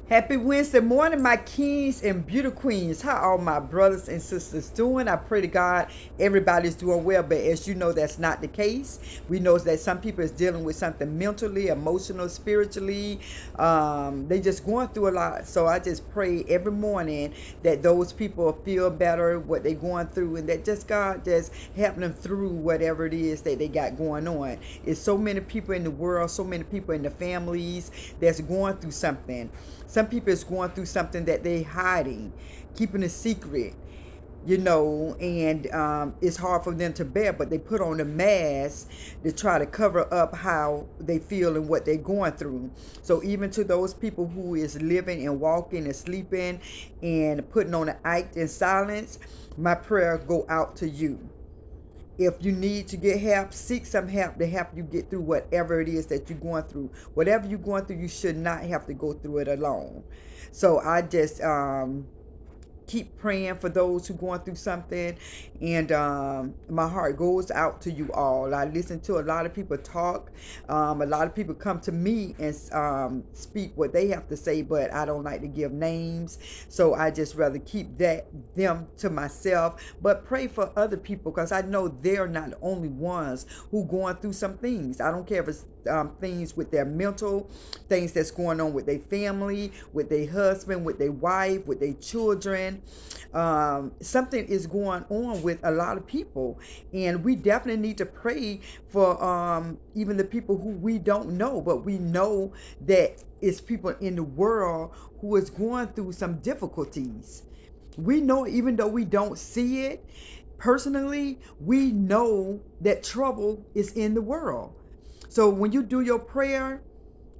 Happy Wednesday morning, my kings and beauty queens. How are my brothers and sisters doing? I pray to God everybody's doing well, but as you know, that's not the case. We know that some people is dealing with something mentally, emotional, spiritually. They just going through a lot. So I just pray every morning that those people feel better, what they're going through, and that just God just help them through whatever it is that they got going on. It's so many people in the world, so many people in the families that's going through something. Some people is going through something that they hiding, keeping a secret, and it's hard for them to bear, but they put on a mask to try to cover up how they feel and what they're going through. So even to those people who is living and walking and sleeping and putting on an act in silence, my prayer go out to you. If you need to get help, seek some help to help you get through whatever it is that you're going through. Whatever you're going through, you should not have to go through it alone. So I just keep praying for those who are going through something, and my heart goes out to you all. I listen to a lot of people talk. A lot of people come to me and speak what they have to say, but I don't like to give names, so I just rather keep them to myself. But pray for other people, because I know they're not the only ones who going through some things. I don't care if it's things with their mental, things that's going on with their family, with their husband, with their wife, with their children. Something is going on with a lot of people, and we definitely need to pray for even the people who we don't know, but we know that it's people in the world who is going through some difficulties. We know, even though we don't see it personally, we know that trouble is in the world. So when you do your prayer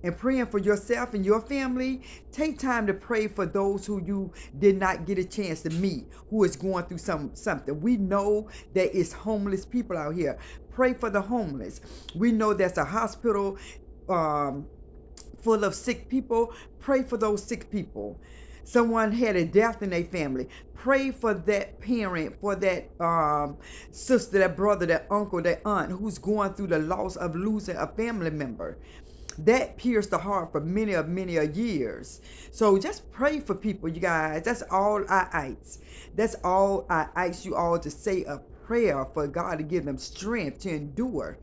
and praying for yourself and your family, take time to pray for those who you did not get a chance to meet, who is going through something. We know that it's homeless people out here. Pray for the homeless. We know there's a hospital um, full of sick people. Pray for those sick people. Someone had a death in their family. Pray for that parent, for that sister, that brother, that uncle, that aunt who's going through the loss of losing a family member. That pierced the heart for many a years. So just pray for people, you guys. That's all I ask. That's all I ask you all, to say a prayer for God to give them strength to endure.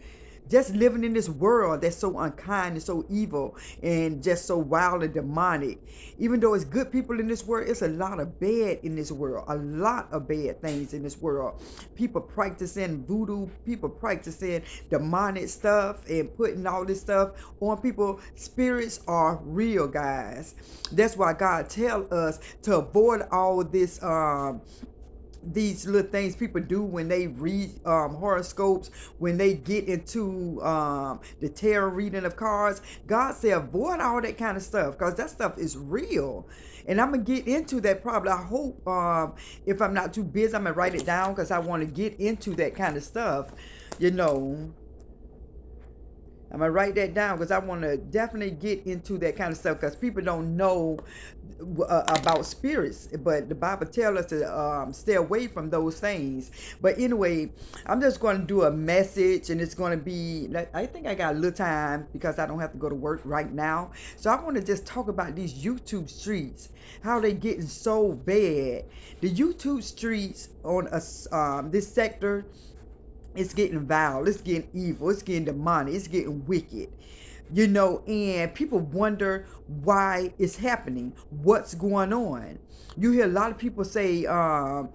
Just living in this world that's so unkind and so evil and just so wild and demonic. Even though it's good people in this world, it's a lot of bad in this world. A lot of bad things in this world. People practicing voodoo, people practicing demonic stuff and putting all this stuff on people. Spirits are real, guys. That's why God tell us to avoid all this these little things people do when they read horoscopes, when they get into the tarot reading of cards. God said avoid all that kind of stuff, because that stuff is real. And I'm gonna get into that probably. I hope if I'm not too busy, I'm gonna write it down, because I want to get into that kind of stuff. You know, I'm gonna write that down, because I want to definitely get into that kind of stuff, because people don't know about spirits, but the Bible tells us to stay away from those things. But anyway, I'm just going to do a message, and it's going to be, I think I got a little time because I don't have to go to work right now. So I want to just talk about these YouTube streets, how they getting so bad. The YouTube streets on this sector, it's getting vile, it's getting evil, it's getting demonic, it's getting wicked. And people wonder why it's happening, what's going on. You hear a lot of people say, oh,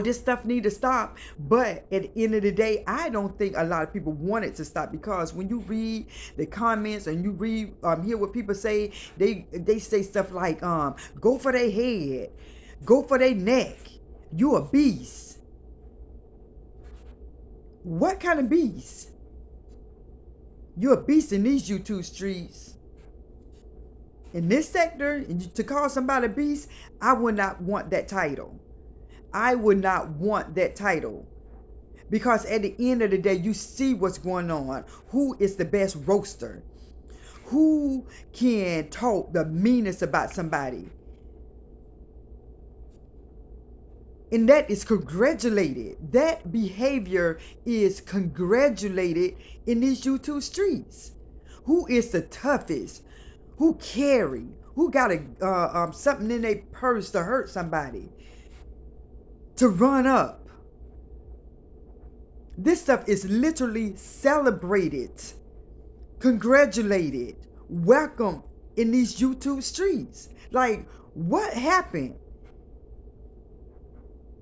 this stuff need to stop. But at the end of the day, I don't think a lot of people want it to stop, because when you read the comments and you read, hear what people say, they say stuff like, go for their head, go for their neck, you a beast. What kind of beast? You're a beast in these YouTube streets. In this sector, to call somebody a beast, I would not want that title. I would not want that title. Because at the end of the day, you see what's going on. Who is the best roaster? Who can talk the meanest about somebody? And that is congratulated. That behavior is congratulated in these YouTube streets. Who is the toughest? Who carry? who got something in their purse to hurt somebody, to run up. This stuff is literally celebrated, congratulated, welcome in these YouTube streets. Like, what happened?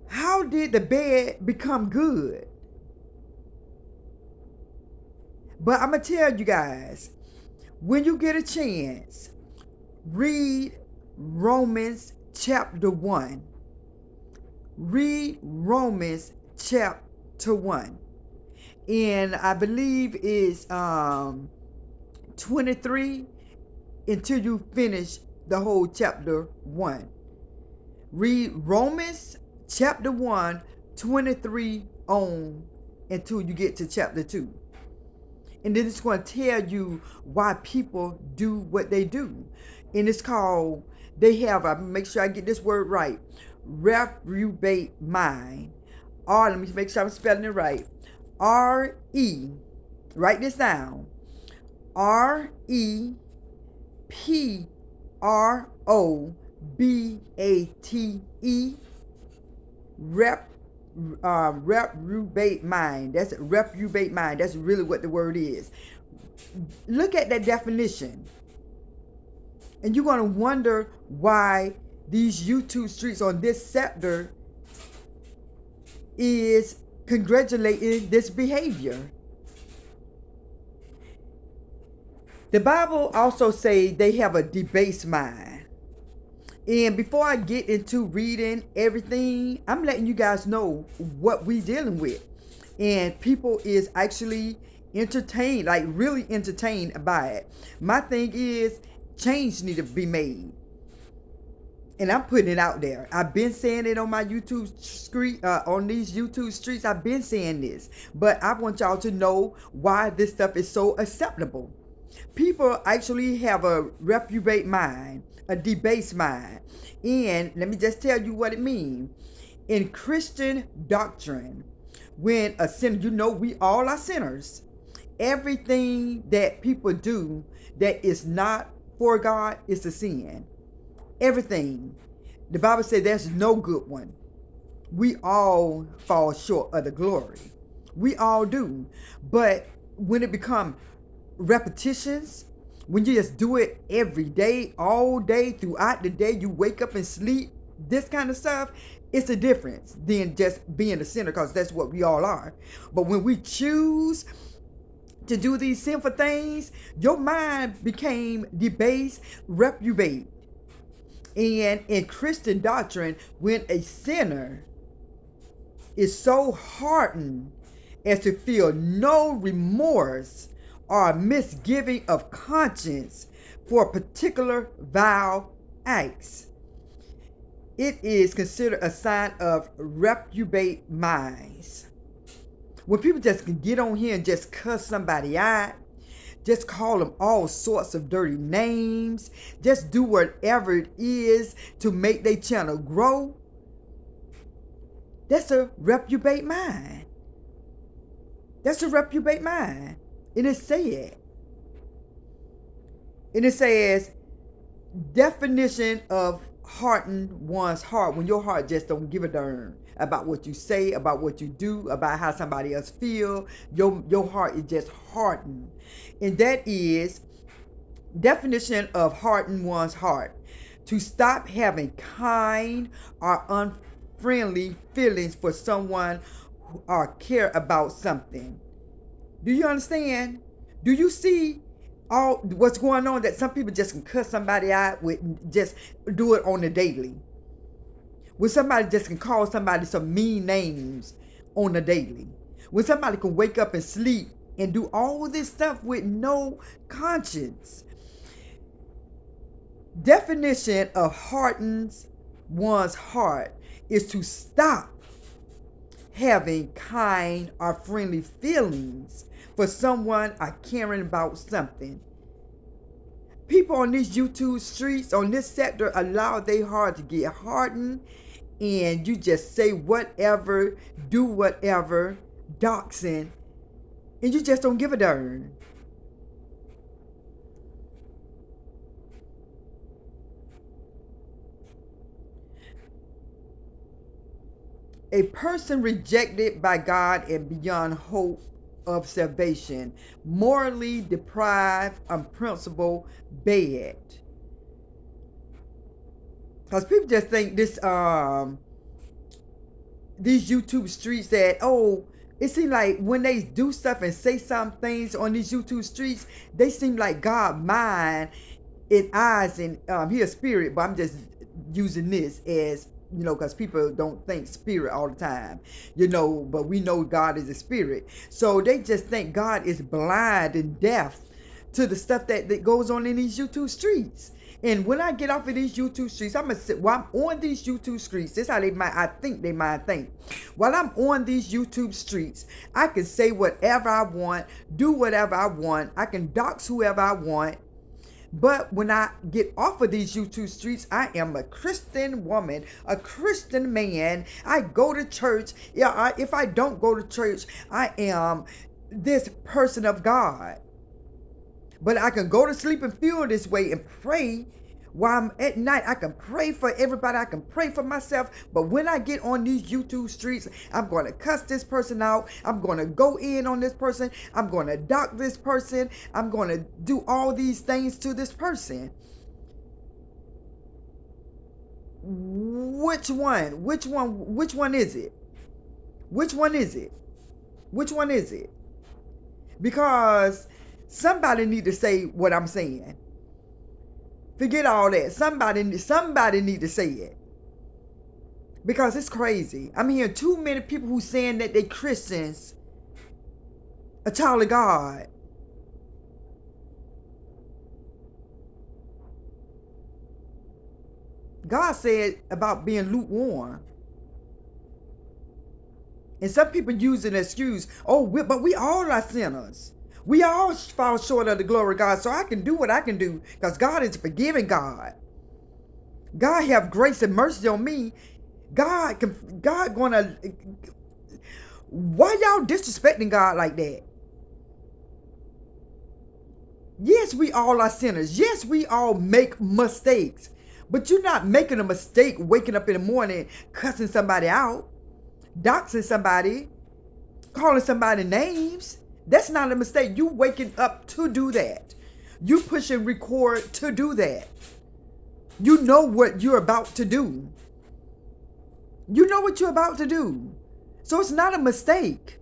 How did the bad become good? But I'm going to tell you guys, when you get a chance, read Romans chapter 1. Read Romans chapter 1. And I believe it's 23 until you finish the whole chapter 1. Read Romans chapter 1, 23 on until you get to chapter 2. And then it's going to tell you why people do what they do. And it's called, they have, I make sure I get this word right, reprobate mind. Let me make sure I'm spelling it right. R-E, write this down. R-E-P-R-O-B-A-T-E, reprobate mind. That's reprobate mind. That's really what the word is. Look at that definition, and you're going to wonder why these YouTube streets on this sector is congratulating this behavior. The Bible also say they have a debased mind. And before I get into reading everything, I'm letting you guys know what we dealing with. And people is actually entertained, like really entertained by it. My thing is, change need to be made. And I'm putting it out there. I've been saying it on my YouTube street, on these YouTube streets. I've been saying this. But I want y'all to know why this stuff is so acceptable. People actually have a reprobate mind, a debased mind. And let me just tell you what it means. In Christian doctrine, when a sinner, you know we all are sinners. Everything that people do that is not for God is a sin. Everything. The Bible says there's no good one. We all fall short of the glory. We all do. But when it becomes repetitions, when you just do it every day, all day, throughout the day, you wake up and sleep, this kind of stuff, it's a difference than just being a sinner, because that's what we all are. But when we choose to do these sinful things, your mind became debased, reprobate. And in Christian doctrine, when a sinner is so hardened as to feel no remorse or misgiving of conscience for particular vile acts, it is considered a sign of reprobate minds. When people just can get on here and just cuss somebody out, just call them all sorts of dirty names, just do whatever it is to make their channel grow, that's a reprobate mind. That's a reprobate mind. And it said. And it says, definition of harden one's heart, when your heart just don't give a darn about what you say, about what you do, about how somebody else feel. Your heart is just hardened. And that is definition of harden one's heart: to stop having kind or unfriendly feelings for someone or care about something. Do you understand? Do you see all what's going on, that some people just can cuss somebody out with, just do it on the daily? When somebody just can call somebody some mean names on the daily. When somebody can wake up and sleep and do all this stuff with no conscience. Definition of hardens one's heart is to stop having kind or friendly feelings for someone or caring about something. People on these YouTube streets, on this sector, allow their heart to get hardened, and you just say whatever, do whatever, doxing, and you just don't give a darn. A person rejected by God and beyond hope of salvation, morally deprived, unprincipled, bad. Because people just think these YouTube streets that, oh, it seems like when they do stuff and say some things on these YouTube streets, they seem like God mind and eyes, and he a spirit, but I'm just using this as, because people don't think spirit all the time, but we know God is a spirit. So they just think God is blind and deaf to the stuff that goes on in these YouTube streets. And when I get off of these YouTube streets, I'm gonna sit while I'm on these YouTube streets. This is how I think they might think. While I'm on these YouTube streets, I can say whatever I want, do whatever I want. I can dox whoever I want. But when I get off of these YouTube streets, I am a Christian woman, a Christian man. I go to church. Yeah, if I don't go to church, I am this person of God. But I can go to sleep and feel this way and pray while I'm at night. I can pray for everybody. I can pray for myself. But when I get on these YouTube streets, I'm going to cuss this person out. I'm going to go in on this person. I'm going to dock this person. I'm going to do all these things to this person. Which one? Which one is it? Which one is it? Which one is it? Because somebody need to say what I'm saying. Forget all that. Somebody need to say it. Because it's crazy. I'm hearing too many people who saying that they Christians, a child of God. God said about being lukewarm. And some people use an excuse, but we all are sinners. We all fall short of the glory of God, so I can do what I can do because God is a forgiving God. God have grace and mercy on me. God gonna. Why y'all disrespecting God like that? Yes, we all are sinners. Yes, we all make mistakes. But you're not making a mistake waking up in the morning cussing somebody out, doxing somebody, calling somebody names. That's not a mistake. You waking up to do that. You pushing record to do that. You know what you're about to do. You know what you're about to do. So it's not a mistake.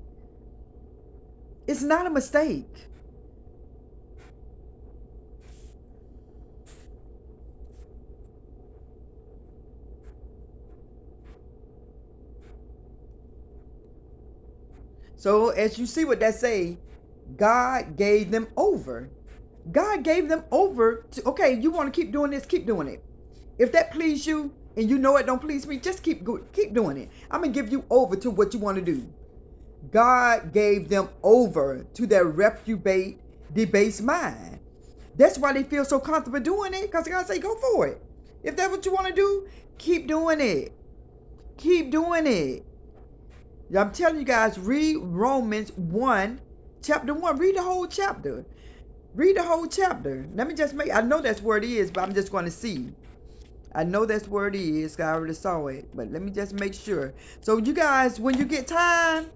It's not a mistake. So as you see what that say, God gave them over. God gave them over to, okay, you want to keep doing this, keep doing it. If that please you and you know it don't please me, just keep doing it. I'm going to give you over to what you want to do. God gave them over to their reprobate, debased mind. That's why they feel so comfortable doing it, because God say, go for it. If that's what you want to do, keep doing it. Keep doing it. I'm telling you guys, read Romans 1, chapter 1. Read the whole chapter. Read the whole chapter. Let me just I know that's where it is, but I'm just going to see. I know that's where it is. I already saw it, but let me just make sure. So you guys, when you get time,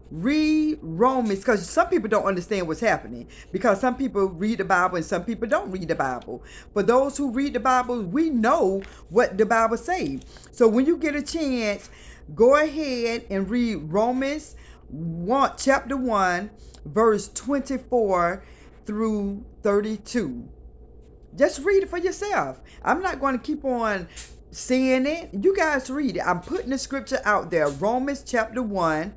read Romans, because some people don't understand what's happening, because some people read the Bible and some people don't read the Bible. For those who read the Bible, we know what the Bible says. So when you get a chance, go ahead and read Romans 1, chapter 1, verse 24 through 32. Just read it for yourself. I'm not going to keep on saying it. You guys read it. I'm putting the scripture out there. Romans chapter 1,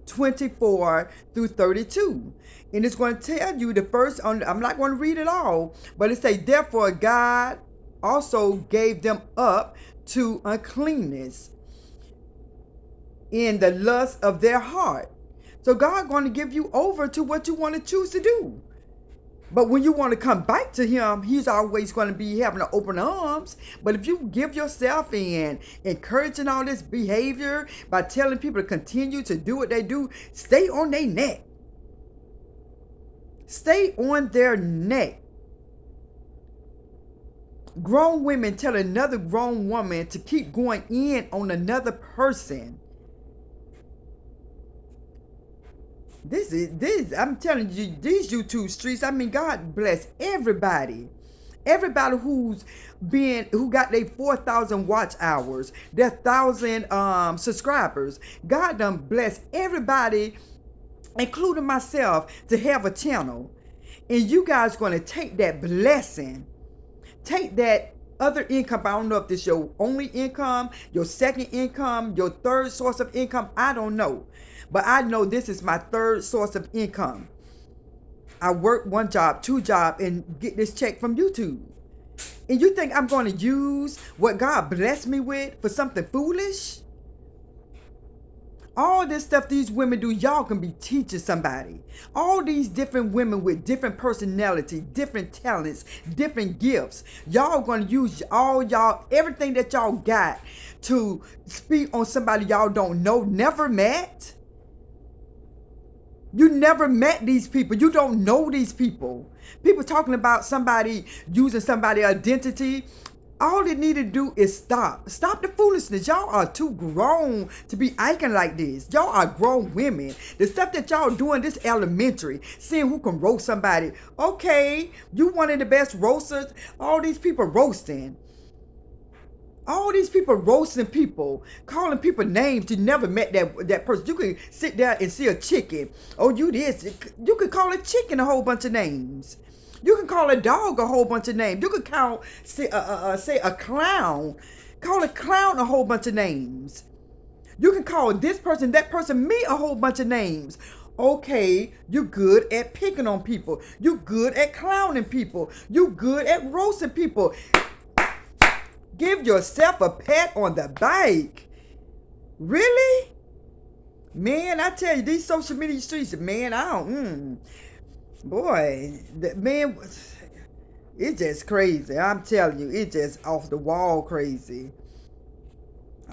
24 through 32. And it's going to tell you the first, I'm not going to read it all, but it says, therefore God also gave them up to uncleanness in the lust of their heart. So God going to give you over to what you want to choose to do. But when you want to come back to him, he's always going to be having to open arms. But if you give yourself in, encouraging all this behavior by telling people to continue to do what they do, stay on their neck. Stay on their neck. Grown women tell another grown woman to keep going in on another person. I'm telling you, these YouTube streets, I mean, God bless everybody. Everybody who got their 4,000 watch hours, their 1,000 subscribers. God done bless everybody, including myself, to have a channel. And you guys gonna take that blessing, take that other income. I don't know if this is your only income, your second income, your third source of income. I don't know. But I know this is my third source of income. I work one job, two jobs, and get this check from YouTube. And you think I'm going to use what God blessed me with for something foolish? All this stuff these women do, y'all can be teaching somebody. All these different women with different personality, different talents, different gifts. Y'all gonna use everything that y'all got to speak on somebody y'all don't know, never met. You never met these people. You don't know these people. People talking about somebody using somebody's identity. All they need to do is stop. Stop the foolishness. Y'all are too grown to be acting like this. Y'all are grown women. The stuff that y'all doing, this elementary. Seeing who can roast somebody. Okay, you one of the best roasters. All these people roasting. All these people roasting people, calling people names. You never met that person. You can sit there and see a chicken. Oh, you this. You can call a chicken a whole bunch of names. You can call a dog a whole bunch of names. You can say a clown. Call a clown a whole bunch of names. You can call this person, that person, me a whole bunch of names. Okay, you're good at picking on people. You're good at clowning people. You're good at roasting people. Give yourself a pat on the back. Really? Man, I tell you, these social media streets, man, boy, man, it's just crazy. I'm telling you, it's just off the wall crazy.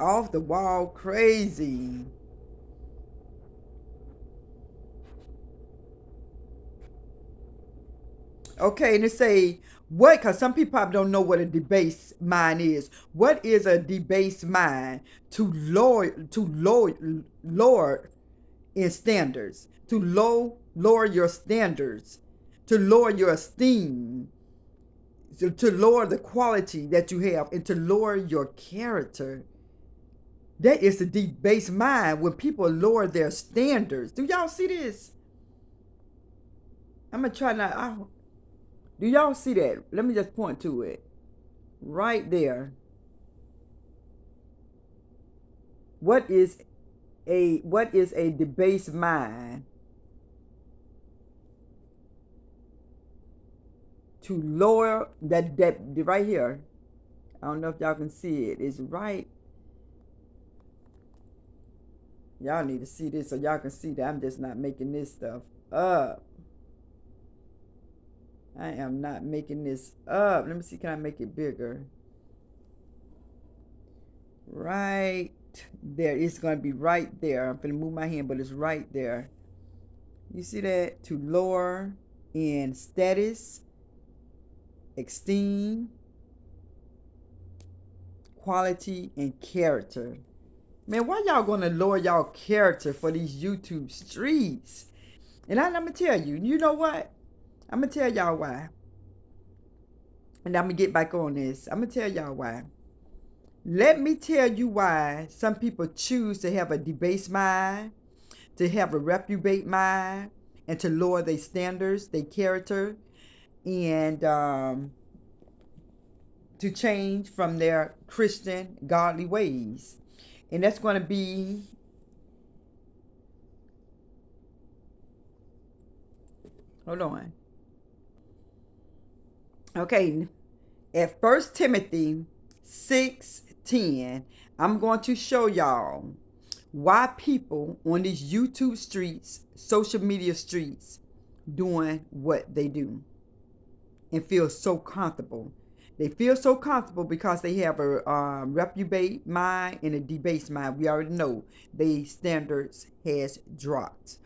Off the wall crazy. Okay, and they say, what? Because some people probably don't know what a debased mind is. What is a debased mind? To lower in standards, to lower your standards, to lower your esteem, to lower the quality that you have, and to lower your character. That is a debased mind when people lower their standards. Do y'all see this? I'm gonna try not. Do y'all see that? Let me just point to it. Right there. What is a debased mind? To lower that right here. I don't know if y'all can see it. It's right. Y'all need to see this so y'all can see that I'm just not making this stuff up. I am not making this up. Let me see, can I make it bigger? Right there. It's going to be right there. I'm going to move my hand, but it's right there. You see that? To lower in status, esteem, quality, and character. Man, why y'all going to lower y'all character for these YouTube streets? And I'm going to tell you, you know what? I'm going to tell y'all why. And I'm going to get back on this. I'm going to tell y'all why. Let me tell you why some people choose to have a debased mind, to have a reprobate mind, and to lower their standards, their character, and to change from their Christian, godly ways. And that's going to be hold on. Okay, at 1 Timothy 6:10, I'm going to show y'all why people on these YouTube streets, social media streets, doing what they do and feel so comfortable. They feel so comfortable because they have a reprobate mind and a debased mind. We already know their standards has dropped.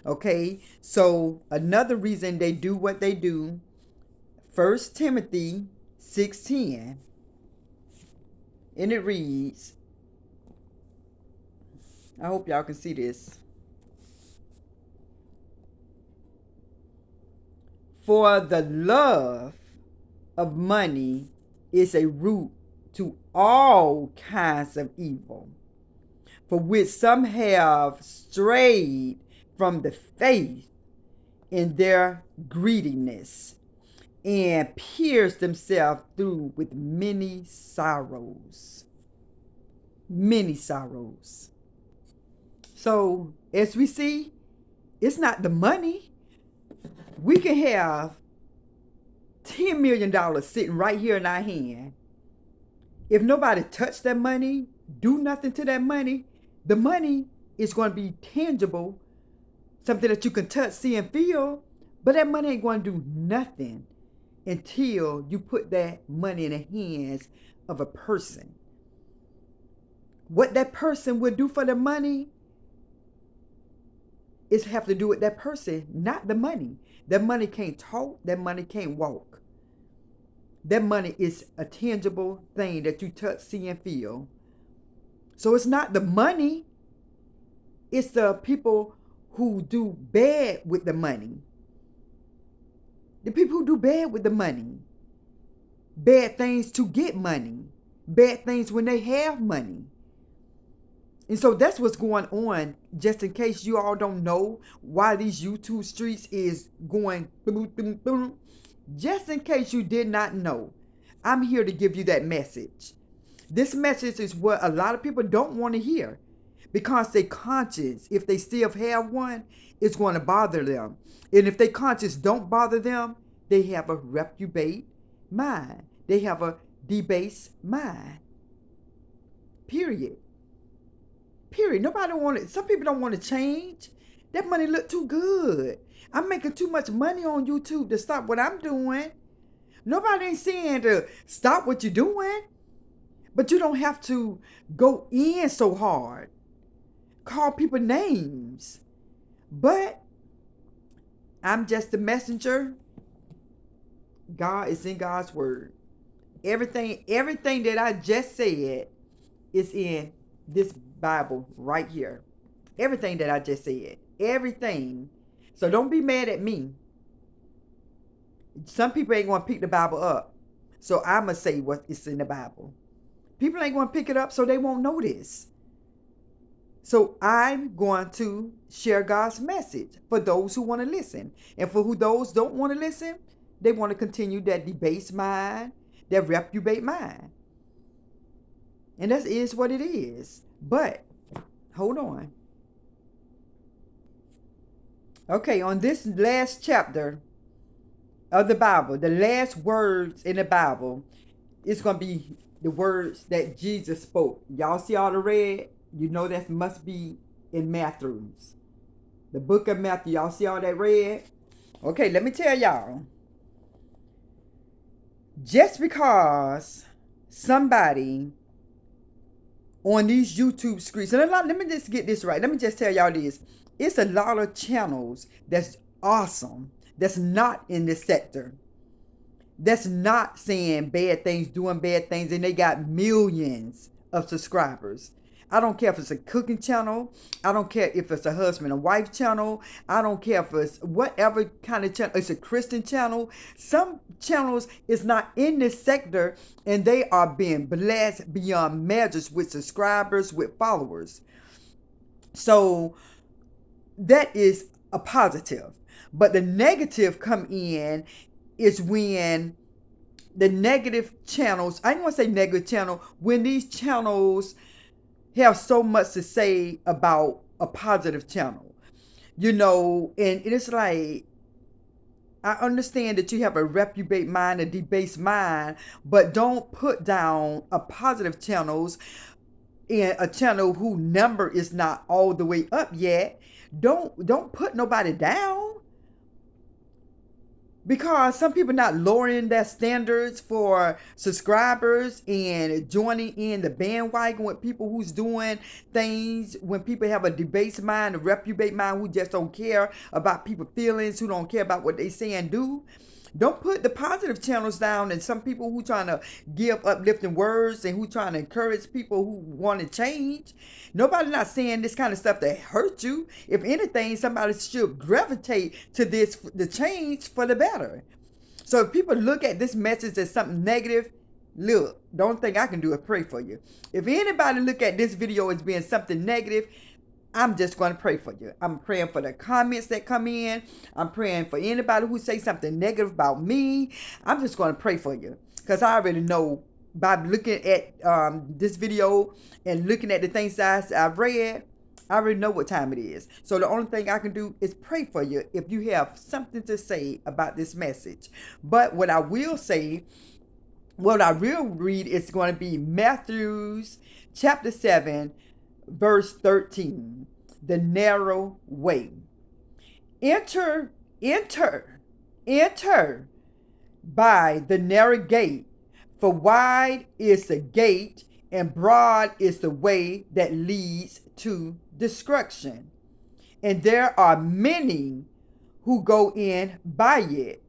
Okay, so another reason they do what they do, 1 Timothy 6:10. And it reads, I hope y'all can see this. For the love of money is a root to all kinds of evil, for which some have strayed from the faith in their greediness and pierced themselves through with many sorrows. Many sorrows. So, as we see, it's not the money. We can have $10 million sitting right here in our hand. If nobody touched that money, do nothing to that money, the money is going to be tangible, something that you can touch, see, and feel, but that money ain't going to do nothing until you put that money in the hands of a person. What that person would do for the money is have to do with that person, not the money. That money can't talk, that money can't walk. That money is a tangible thing that you touch, see, and feel. So it's not the money, it's the people who do bad with the money. The people who do bad with the money. Bad things to get money. Bad things when they have money. And so that's what's going on, just in case you all don't know why these YouTube streets is going boom, boom, boom. Just in case you did not know, I'm here to give you that message. This message is what a lot of people don't want to hear, because their conscience, if they still have one, it's going to bother them. And if their conscience don't bother them, they have a reprobate mind. They have a debased mind. Period. Nobody want it. Some people don't want to change. That money look too good. I'm making too much money on YouTube to stop what I'm doing. Nobody ain't saying to stop what you're doing, but you don't have to go in so hard. Call people names. But I'm just the messenger. God is in God's word. Everything that I just said is in this Bible right here. Everything that I just said. Everything. So don't be mad at me. Some people ain't going to pick the Bible up. So I'm going to say what is in the Bible. People ain't going to pick it up, so they won't know this. So I'm going to share God's message for those who want to listen. And for who those don't want to listen, they want to continue that debased mind, that reprobate mind. And that is what it is. But, hold on. Okay, on this last chapter of the Bible, the last words in the Bible, it's going to be the words that Jesus spoke. Y'all see all the red? You know that must be in Matthew's. The book of Matthew. Y'all see all that red? Okay, let me tell y'all. Just because somebody on these YouTube screens, and let me just get this right. Let me just tell y'all this. It's a lot of channels that's awesome, that's not in this sector, that's not saying bad things, doing bad things, and they got millions of subscribers. I don't care if it's a cooking channel. I don't care if it's a husband and wife channel. I don't care if it's whatever kind of channel. It's a Christian channel. Some channels is not in this sector, and they are being blessed beyond measures with subscribers, with followers. So that is a positive. But the negative come in is when the negative channels, I don't want to say negative channel, when these channels have so much to say about a positive channel, you know, and it's like, I understand that you have a reprobate mind, a debased mind, but don't put down a positive channels and a channel whose number is not all the way up yet. Don't put nobody down. Because some people not lowering their standards for subscribers and joining in the bandwagon with people who's doing things, when people have a debased mind, a reprobate mind, who just don't care about people's feelings, who don't care about what they say and do. Don't put the positive channels down and some people who trying to give uplifting words and who trying to encourage people who want to change. Nobody not saying this kind of stuff that hurt you. If anything, somebody should gravitate to this, the change for the better. So if people look at this message as something negative, look, the only thing I can do is pray for you. If anybody look at this video as being something negative, I'm just going to pray for you. I'm praying for the comments that come in. I'm praying for anybody who say something negative about me. I'm just going to pray for you because I already know by looking at this video and looking at the things that I've read, I already know what time it is. So the only thing I can do is pray for you if you have something to say about this message. But what I will say, what I will read is going to be Matthew's chapter 7, verse 13, the narrow way. Enter by the narrow gate, for wide is the gate and broad is the way that leads to destruction. And there are many who go in by it,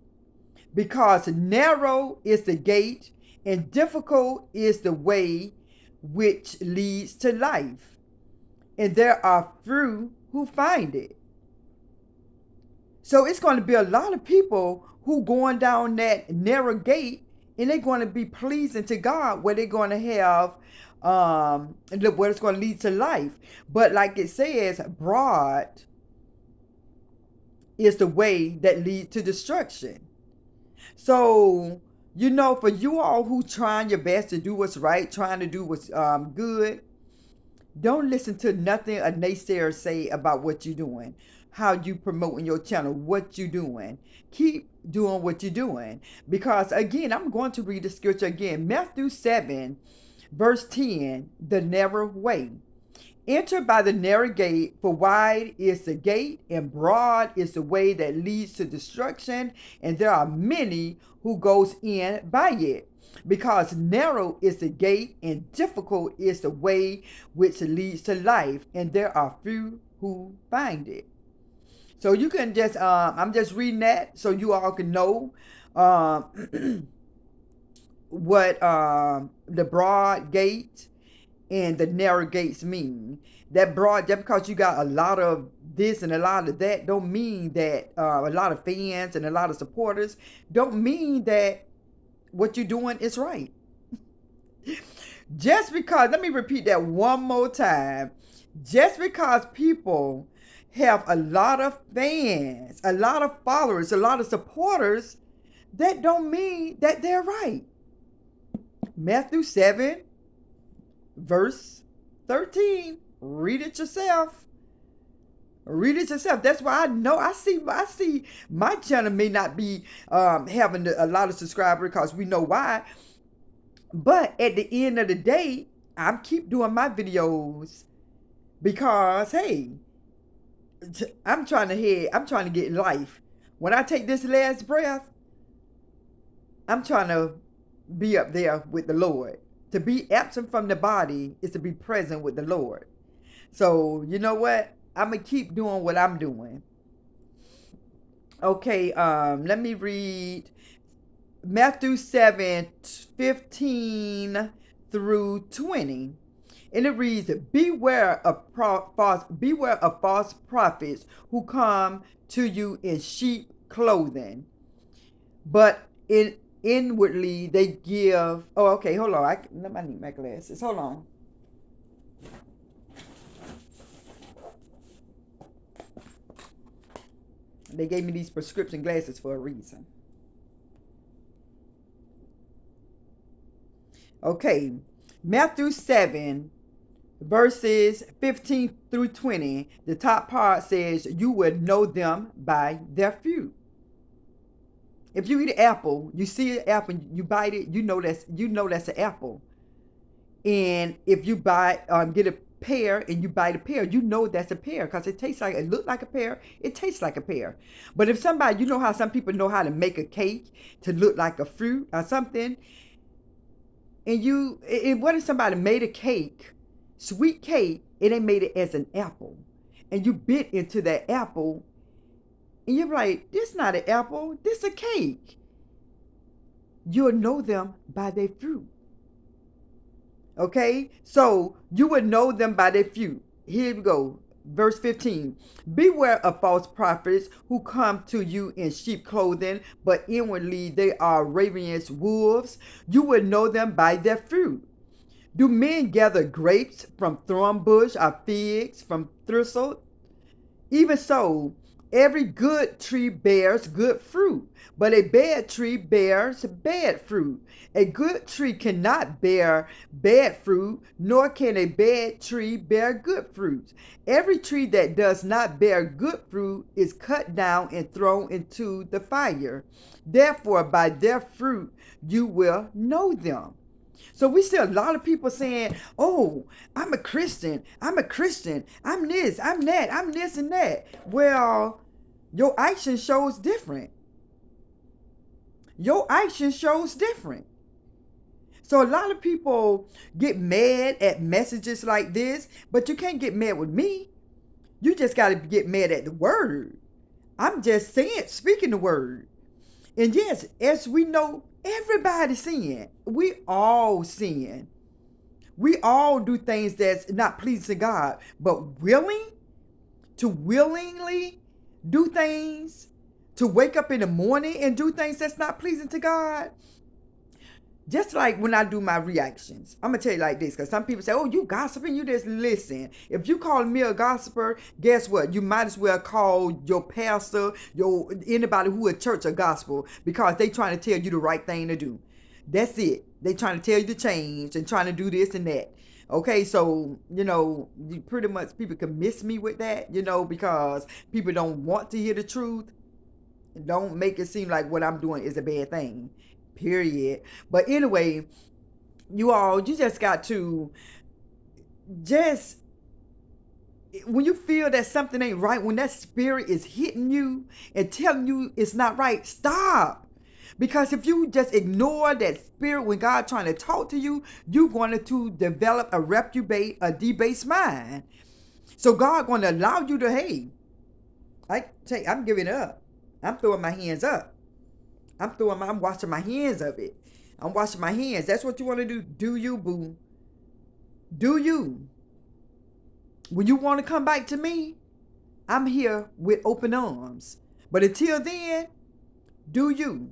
because narrow is the gate and difficult is the way which leads to life, and there are few who find it. So it's going to be a lot of people who going down that narrow gate, and they're going to be pleasing to God, where they're going to have where it's going to lead to life. But like it says, broad is the way that leads to destruction. So, you know, for you all who trying your best to do what's right, trying to do what's good, don't listen to nothing a naysayer say about what you're doing, how you promoting your channel, what you're doing. Keep doing what you're doing. Because again, I'm going to read the scripture again. Matthew 7, verse 10, the narrow way. Enter by the narrow gate, for wide is the gate and broad is the way that leads to destruction, and there are many who goes in by it. Because narrow is the gate and difficult is the way which leads to life, and there are few who find it. So you can just, I'm just reading that so you all can know what the broad gate and the narrow gates mean. That broad, just because you got a lot of this and a lot of that, don't mean that a lot of fans and a lot of supporters, don't mean that what you're doing is right. Just because, let me repeat that one more time. Just because people have a lot of fans, a lot of followers, a lot of supporters, that don't mean that they're right. Matthew 7, verse 13. Read it yourself. Read it yourself. That's why I know I see my channel may not be having a lot of subscribers, because we know why. But at the end of the day, I'm keep doing my videos because hey, I'm trying to get life. When I take this last breath, I'm trying to be up there with the Lord. To be absent from the body is to be present with the Lord. So, you know what? I'm going to keep doing what I'm doing. Okay, let me read Matthew 7, 15 through 20. And it reads, beware of false prophets who come to you in sheep clothing, but inwardly they give. Oh, okay, hold on. I need my glasses. Hold on. They gave me these prescription glasses for a reason. Okay, Matthew 7, verses 15 through 20. The top part says, you will know them by their fruit. If you eat an apple, you see an apple, you bite it, you know that's an apple. And if you get a pear and you bite a pear, you know that's a pear because it looks like a pear, it tastes like a pear. But if somebody, you know how some people know how to make a cake to look like a fruit or something, and what if somebody made a cake, sweet cake, and they made it as an apple, and you bit into that apple, and you're like, this not an apple, this a cake. you'll know them by their fruit. Okay, so you would know them by their fruit. Here we go. Verse 15. Beware of false prophets who come to you in sheep clothing, but inwardly they are ravenous wolves. You will know them by their fruit. Do men gather grapes from thorn bush or figs from thistle? Even so, every good tree bears good fruit, but a bad tree bears bad fruit. A good tree cannot bear bad fruit, nor can a bad tree bear good fruit. Every tree that does not bear good fruit is cut down and thrown into the fire. Therefore, by their fruit you will know them. So we see a lot of people saying, "Oh, I'm a Christian. I'm a Christian. I'm this. I'm that. I'm this and that." Well, your action shows different. Your action shows different. So a lot of people get mad at messages like this, but you can't get mad with me. You just got to get mad at the word. I'm just saying, speaking the word. And yes, as we know, everybody's sin. We all sin. We all do things that's not pleasing to God, but willingly do things, to wake up in the morning and do things that's not pleasing to God. Just like when I do my reactions, I'm gonna tell you like this, because some people say, "Oh, you gossiping." You just listen. If you call me a gossiper, guess what? You might as well call your pastor, your anybody who at church a gospel, because they trying to tell you the right thing to do. That's it. They trying to tell you to change and trying to do this and that. Okay, so you pretty much people can miss me with that, because people don't want to hear the truth. Don't make it seem like what I'm doing is a bad thing. Period. But anyway, you just got to just when you feel that something ain't right, when that spirit is hitting you and telling you it's not right, stop. Because if you just ignore that spirit when God trying to talk to you, you're going to develop a debased mind. So God going to allow you to, hey, I'm giving up. I'm throwing my hands up. I'm washing my hands of it. I'm washing my hands. That's what you want to do. Do you, boo? Do you? When you want to come back to me, I'm here with open arms. But until then, do you?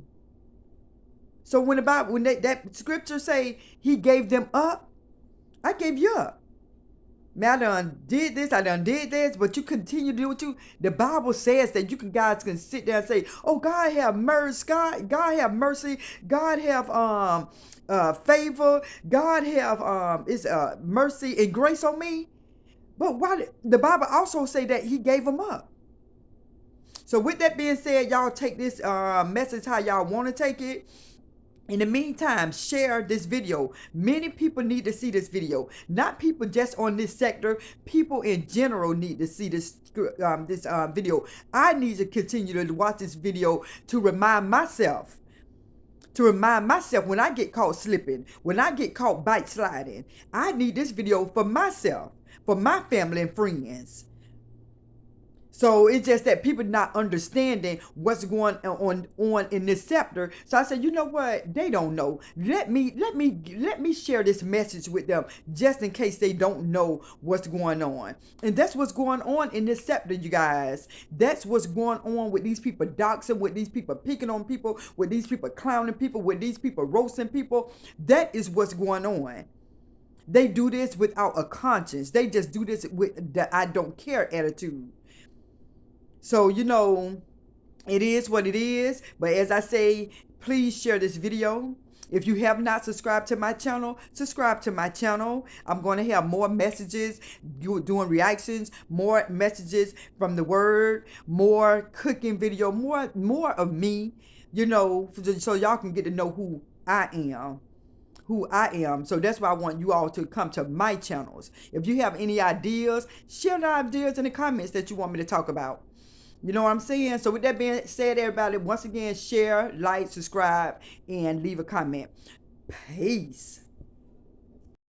So when that scripture say he gave them up, I gave you up. Man, I done did this, but you continue to do what the Bible says that guys can sit there and say, "Oh, God have mercy, God have mercy, God have favor, God have mercy and grace on me." But why did the Bible also say that he gave them up? So with that being said, y'all take this message how y'all want to take it. In the meantime, share this video. Many people need to see this video. Not people just on this sector. People in general need to see this video. I need to continue to watch this video to remind myself. When I get caught slipping, when I get caught backsliding, I need this video for myself, for my family and friends. So it's just that people not understanding what's going on in this chapter. So I said, you know what? They don't know. Let me share this message with them just in case they don't know what's going on. And that's what's going on in this chapter, you guys. That's what's going on with these people doxing, with these people picking on people, with these people clowning people, with these people roasting people. That is what's going on. They do this without a conscience. They just do this with the I don't care attitude. So, it is what it is. But as I say, please share this video. If you have not subscribed to my channel, subscribe to my channel. I'm going to have more messages, doing reactions, more messages from the word, more cooking video, more of me, so y'all can get to know who I am. So that's why I want you all to come to my channels. If you have any ideas, share the ideas in the comments that you want me to talk about. You know what I'm saying? So with that being said, everybody, once again, share, like, subscribe, and leave a comment. Peace.